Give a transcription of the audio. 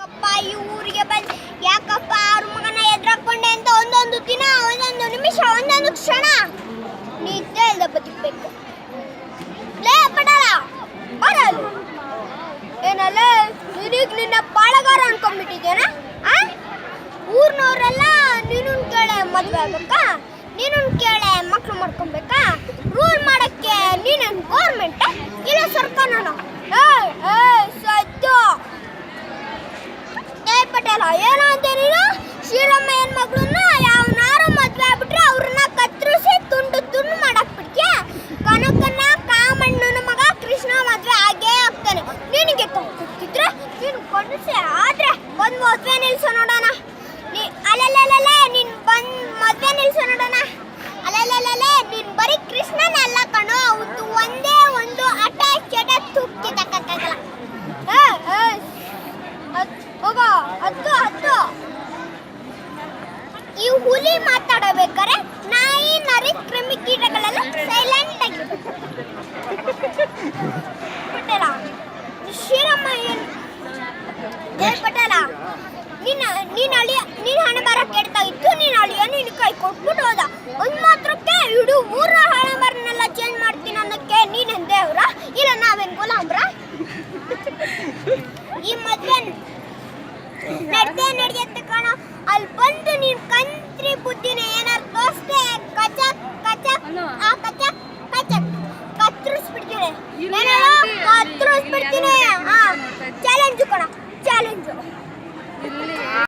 ಯಾಕಪ್ಪ ಈ ಊರಿಗೆ ಬಂದು ಯಾಕಪ್ಪ ಅವ್ರ ಮಗನ ಎದುರಾಕೊಂಡೆ ಅಂತ ಒಂದೊಂದು ದಿನ ಒಂದೊಂದು ನಿಮಿಷ ಒಂದೊಂದು ಕ್ಷಣ ನಿದ್ದೆ ಇಲ್ಲದೆ ಬದುಕಬೇಕು. ಲೇ ಪಡಲ್ಲ ಬರಲ್ಲ ಏನಲ್ಲ ನಿನಗೆ ನಿನ್ನ ಬಾಳಗಾರ ಅನ್ಕೊಂಡ್ಬಿಟ್ಟಿದ್ದೇನ? ಊರ್ನವರೆಲ್ಲ ನೀನು ಕೇಳೆ ಮದುವೆ ಆಗ್ಬೇಕಾ, ನೀನು ಕೇಳೆ ಮಕ್ಳು ಮಾಡ್ಕೊಬೇಕಾ? ರೂಲ್ ಮಾಡಕ್ಕೆ ನೀನೇನು ಗೌರ್ಮೆಂಟ್ ಇಲ್ಲ ಸರ್ಕಾರನ? ಸತ್ಯ ಪಟೇಲ ಏನೋ ಅಂತ ನೀನು ಶ್ರೀರಾಮ ಏನ್ ಮಗಳನ್ನ ಯಾವನಾರು ಮದ್ವೆ ಆಗ್ಬಿಟ್ರೆ ಅವ್ರನ್ನ ಕತ್ತರಿಸಿ ತುಂಡು ತುಂಡು ಮಾಡಕ್ ಬಿಡ್ತೀಯ. ಕನಕನ ಕಾಮಣ್ಣನ ಮಗ ಕೃಷ್ಣ ಮದ್ವೆ ಆಗೇ ಆಗ್ತಾನೆ. ನಿನಗೆ ಗೊತ್ತಿದ್ರೆ ನೀನು ಕೊಡಿಸಿ ಆದ್ರೆ ಬಂದ್ ಮದ್ವೆ ನಿಲ್ಸೋ ನೋಡೋಣ. ಅಲ್ಲಲ್ಲೇ ನೀನ್ ಬಂದ್ ಮದ್ವೆ ನಿಲ್ಸೋ ನೋಡೋಣ. ಅಲ್ಲಲ್ಲೇ ನೀನ್ ಬರೀ ಕೃಷ್ಣನ ಅಲ್ಲ ಕಣೋ, ಅವತ್ತು ಒಂದೇ ಒಂದು ಅಟ ಚಟ ತುಕ್ಕಿ ತಕ್ಕಾಗಲ್ಲ. ಹೋಗೋ ಹತ್ತು ಹತ್ತು. ಈ ಹುಲಿ ಮಾತಾಡಬೇಕಾರೆ ನಾಯಿ ನರಿ ಕ್ರಿಮಿ ಕೀಟಗಳೆಲ್ಲ ಸೈಲೆಂಟ್ ಆಗಿ ಪಟೇಲ ಶ್ರೀರಾಮ ಪಟೇಲ ನೀನ್ ಹಣೆ ಬರ ಕೆಡ್ತಾಗಿತ್ತು. ನೀನ್ ಅಳಿಯ ನಿನ್ ಕೈ ಕೊಟ್ಬಿಟ್ಟು ಹೋದ. ಒಂದ್ ಮಾತ್ರಕ್ಕೆ ಇಡೀ ಊರ ಹಣೆ ಬರನೆಲ್ಲ ಚೇಂಜ್ ಮಾಡ್ತೀನಿ ಅನ್ನೋಕ್ಕೆ ನೀನೇನ್ ದೇವ್ರ ಇಲ್ಲ ನಾವೇನ್ ಗುಲಾಮ್ರ? ಈ ಮದ್ವೆ ನಡೆಯುತ್ತೆ ಕಣ. ಅಲ್ಲಿ ಬಂದು ನೀನ್ ಕಂತ್ರಿ ಬುದ್ಧಿನ ಏನಾರು ತೋರಿಸ್ದೆ ಕಚಕ್ ಕಚಕ್ ಆ ಕಚಕ್ ಕಚಕ್ ಕತ್ತರಿಸ್ಬಿಡ್ತೀನಿ. ಕತ್ತರಿಸ್ಬಿಡ್ತೀನಿ. ಚಾಲೆಂಜು ಕಣ, ಚಾಲೆಂಜು.